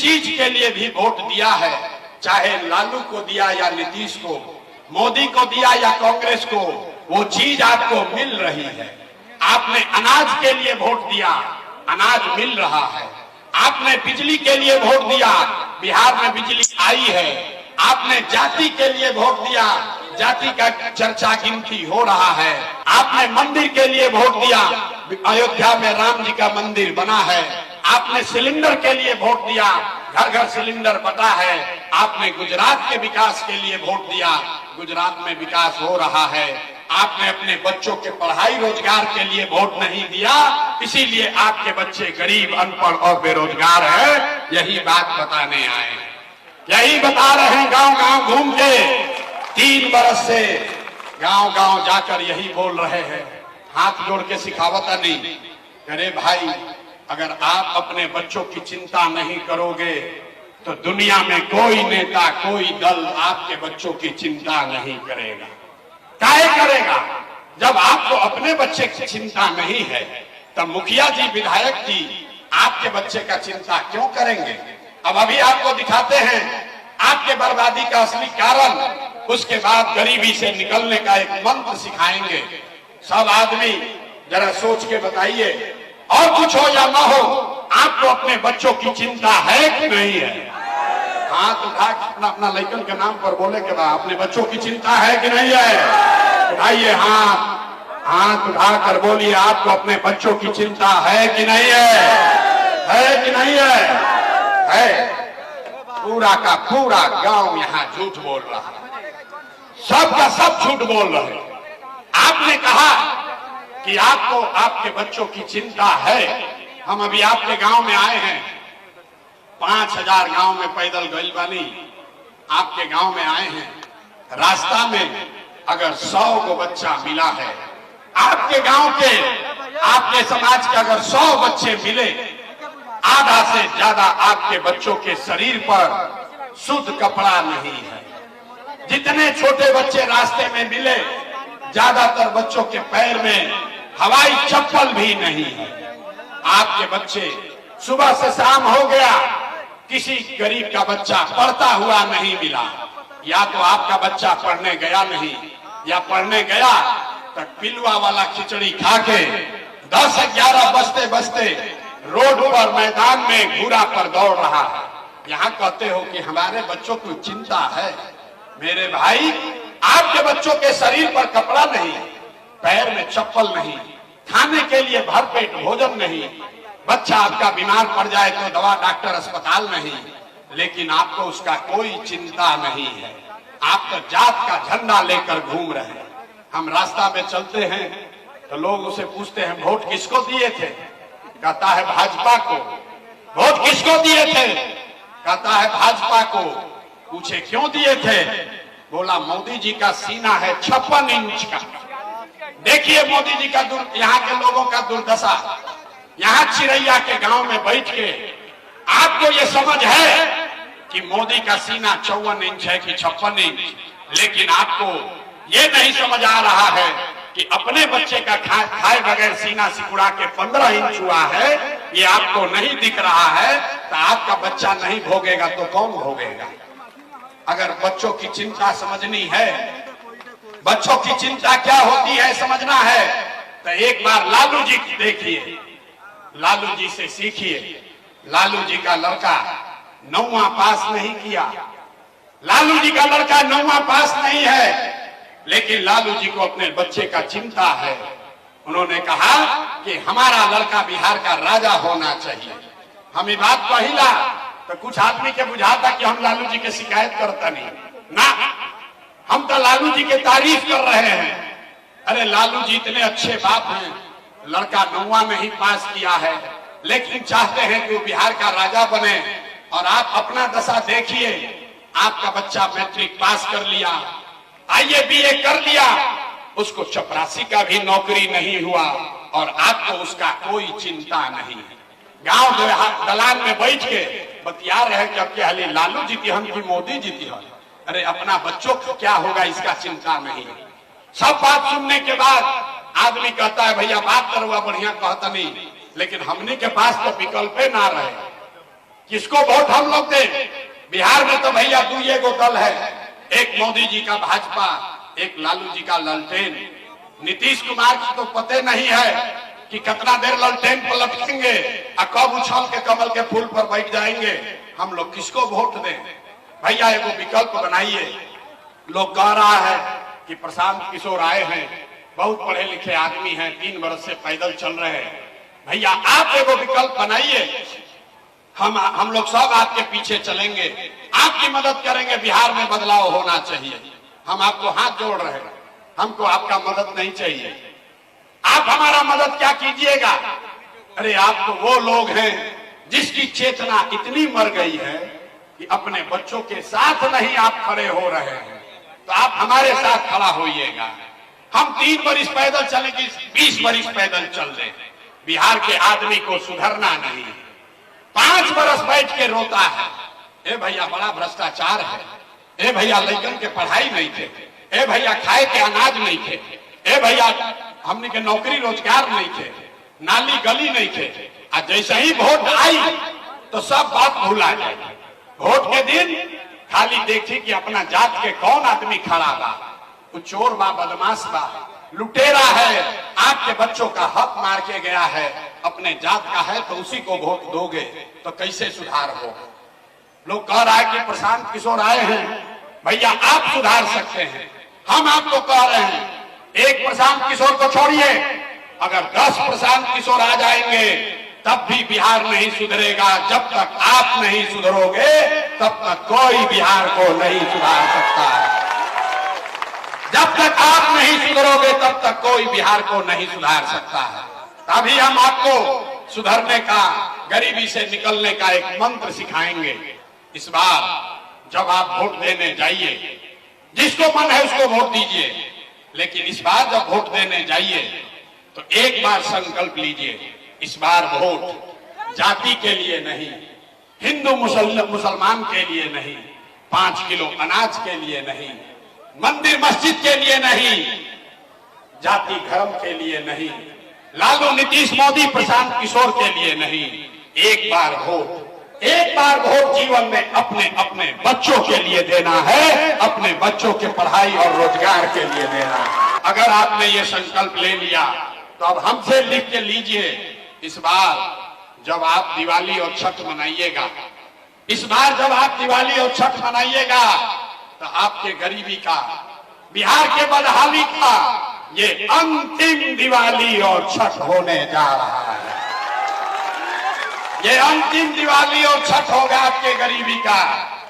चीज के लिए भी वोट दिया है, चाहे लालू को दिया या नीतीश को, मोदी को दिया या कांग्रेस को, वो चीज आपको मिल रही है। आपने अनाज के लिए वोट दिया, अनाज मिल रहा है। आपने बिजली के लिए वोट दिया, बिहार में बिजली आई है। आपने जाति के लिए वोट दिया, जाति का चर्चा गिनती हो रहा है। आपने मंदिर के लिए वोट दिया, अयोध्या में राम जी का मंदिर बना है। आपने सिलेंडर के लिए वोट दिया, घर घर सिलेंडर बटा है। आपने गुजरात के विकास के लिए वोट दिया, गुजरात में विकास हो रहा है। आपने अपने बच्चों के पढ़ाई रोजगार के लिए वोट नहीं दिया, इसीलिए आपके बच्चे गरीब, अनपढ़ और बेरोजगार है। यही बात बताने आए, यही बता रहे हैं। गांव गांव घूम के 3 बरस से गांव गांव जाकर यही बोल रहे हैं, हाथ जोड़ के सिखावता नहीं। अरे भाई, अगर आप अपने बच्चों की चिंता नहीं करोगे तो दुनिया में कोई नेता, कोई दल आपके बच्चों की चिंता नहीं करेगा। काहे करेगा? जब आपको अपने बच्चे की चिंता नहीं है, तब मुखिया जी, विधायक जी आपके बच्चे का चिंता क्यों करेंगे? अब अभी आपको दिखाते हैं आपके बर्बादी का असली कारण, उसके बाद गरीबी से निकलने का एक मंत्र सिखाएंगे। सब आदमी जरा सोच के बताइए, और कुछ हो या ना हो, आपको अपने बच्चों की चिंता है कि नहीं है? हाथ उठा अपना अपना लड़कन के नाम पर बोले के बाद अपने बच्चों की चिंता है कि नहीं है? उठाइए हाथ, हाथ उठाकर बोलिए, आपको अपने बच्चों की चिंता है कि नहीं है कि नहीं है? पूरा का पूरा गांव यहाँ झूठ बोल रहा है, सब का सब झूठ बोल रहे। आपने कहा कि आपको आपके बच्चों की चिंता है। हम अभी आपके गांव में आए हैं, 5000 गांव में पैदल गइल बानी, आपके गांव में आए हैं। रास्ता में अगर 100 को बच्चा मिला है, आपके गांव के, आपके समाज के अगर 100 बच्चे मिले, आधा से ज्यादा आपके बच्चों के शरीर पर शुद्ध कपड़ा नहीं है। जितने छोटे बच्चे रास्ते में मिले, ज्यादातर बच्चों के पैर में हवाई चप्पल भी नहीं है। आपके बच्चे, सुबह से शाम हो गया, किसी गरीब का बच्चा पढ़ता हुआ नहीं मिला। या तो आपका बच्चा पढ़ने गया नहीं, या पढ़ने गया तो पिलुआ वाला खिचड़ी खा के 10-11 बजते बजते रोड पर, मैदान में घूरा पर दौड़ रहा है। यहाँ कहते हो कि हमारे बच्चों को चिंता है। मेरे भाई, आपके बच्चों के शरीर पर कपड़ा नहीं, पैर में चप्पल नहीं, खाने के लिए भरपेट भोजन नहीं। बच्चा आपका बीमार पड़ जाए तो दवा, डॉक्टर, अस्पताल नहीं, लेकिन आपको उसका कोई चिंता नहीं है। आप तो जात का झंडा लेकर घूम रहे हैं। हम रास्ता में चलते हैं तो लोग उसे पूछते हैं, वोट किसको दिए थे? कहता है भाजपा को। वोट किसको दिए थे? कहता है भाजपा को। पूछे क्यों दिए थे? बोला मोदी जी का सीना है 56 इंच का। देखिए मोदी जी का यहाँ के लोगों का दुर्दशा। यहाँ चिरैया के गांव में बैठ के आपको ये समझ है कि मोदी का सीना 54 इंच है कि 56 इंच, लेकिन आपको ये नहीं समझ आ रहा है कि अपने बच्चे का खाए बगैर सीना सिकुड़ा के 15 इंच हुआ है। ये आपको नहीं दिख रहा है, तो आपका बच्चा नहीं भोगेगा तो कौन भोगेगा? अगर बच्चों की चिंता समझनी है, बच्चों की चिंता क्या होती है समझना है, तो एक बार लालू जी की देखिए, लालू जी से सीखिए। लालू जी का लड़का 9वां पास नहीं किया, लालू जी का लड़का 9वां पास नहीं है, लेकिन लालू जी को अपने बच्चे का चिंता है। उन्होंने कहा कि हमारा लड़का बिहार का राजा होना चाहिए। हम ये बात कहिला तो कुछ आदमी के बुझाता कि हम लालू जी के शिकायत करता नहीं ना, हम तो लालू जी के तारीफ कर रहे हैं। अरे लालू जी इतने अच्छे बाप हैं, लड़का 9वां में ही पास किया है, लेकिन चाहते हैं कि वो बिहार का राजा बने। और आप अपना दशा देखिए, आपका बच्चा मैट्रिक पास कर लिया, आईए बीए कर लिया, उसको चपरासी का भी नौकरी नहीं हुआ और आपको उसका कोई चिंता नहीं है। गांव दलान में बैठ के बतिया रहे कि अब क्या लालू जीती हम कि मोदी जीती हम। अरे अपना बच्चों को क्या होगा इसका चिंता नहीं। सब बात सुनने के बाद आदमी कहता है भैया बात करो, बढ़िया कहता नहीं, लेकिन हमने के पास तो विकल्प ना रहे। किसको वोट हम लोग दें? बिहार में तो भैया दुए गो दल है, एक मोदी जी का भाजपा, एक लालू जी का ललटेन। नीतीश कुमार की तो पते नहीं है कि कितना देर ललटेन पर लटकेंगे और कब उछल के कमल के फूल पर बैठ जाएंगे। हम लोग किसको वोट दें? भैया एगो विकल्प बनाइए। लोग कह रहा है कि प्रशांत किशोर आए हैं, बहुत पढ़े लिखे आदमी हैं, 3 वर्ष से पैदल चल रहे हैं। भैया आप एगो विकल्प बनाइए, हम लोग सब आपके पीछे चलेंगे, आपकी मदद करेंगे। बिहार में बदलाव होना चाहिए। हम आपको हाथ जोड़ रहे हैं, हमको आपका मदद नहीं चाहिए। आप हमारा मदद क्या कीजिएगा? अरे आप तो वो लोग हैं जिसकी चेतना इतनी मर गई है कि अपने बच्चों के साथ नहीं आप खड़े हो रहे हैं, तो आप हमारे साथ खड़ा होइएगा। हम 3 वर्ष पैदल चलेंगे, 20 वर्ष पैदल चल रहे। बिहार के आदमी को सुधरना नहीं, 5 वर्ष बैठ के रोता है, ए भैया बड़ा भ्रष्टाचार है, ए भैया लड़कन के पढ़ाई नहीं थे, ए भैया खाए के अनाज नहीं थे, ए भैया हमने के नौकरी रोजगार नहीं थे, नाली गली नहीं थे। और जैसे ही वोट आई तो सब बात भुला जाए। वोट के दिन खाली देखी कि अपना जात के कौन आदमी खड़ा बा, वो चोर बा, बदमाश बा, लुटेरा है, आपके बच्चों का हक मार के गया है, अपने जात का है तो उसी को वोट दोगे तो कैसे सुधार हो? लोग कह रहा है कि प्रशांत किशोर आए हैं, भैया आप सुधार सकते हैं। हम आपको कह रहे हैं, एक प्रशांत किशोर को छोड़िए, अगर 10 प्रशांत किशोर आ जाएंगे तब भी बिहार नहीं सुधरेगा। जब तक आप नहीं सुधरोगे तब तक कोई बिहार को नहीं सुधार सकता है। जब तक आप नहीं सुधरोगे तब तक कोई बिहार को नहीं सुधार सकता है। तभी हम आपको सुधरने का, गरीबी से निकलने का एक मंत्र सिखाएंगे। इस बार जब आप वोट देने जाइए, जिसको मन है उसको वोट दीजिए, लेकिन इस बार जब वोट देने जाइए तो एक बार संकल्प लीजिए, इस बार वोट जाति के लिए नहीं, हिंदू मुसलमान के लिए नहीं, 5 किलो अनाज के लिए नहीं, मंदिर मस्जिद के लिए नहीं, जाति धर्म के लिए नहीं, लालू नीतीश मोदी प्रशांत किशोर के लिए नहीं। एक बार वोट जीवन में अपने अपने बच्चों के लिए देना है, अपने बच्चों के पढ़ाई और रोजगार के लिए देना है। अगर आपने ये संकल्प ले लिया तो अब हमसे लिख के लीजिए, इस बार जब आप दिवाली और छठ मनाइएगा, इस बार जब आप दिवाली और छठ मनाइएगा तो आपके गरीबी का, बिहार के बदहाली का ये अंतिम दिवाली और छठ होने जा रहा है। ये अंतिम दिवाली और छठ होगा आपके गरीबी का।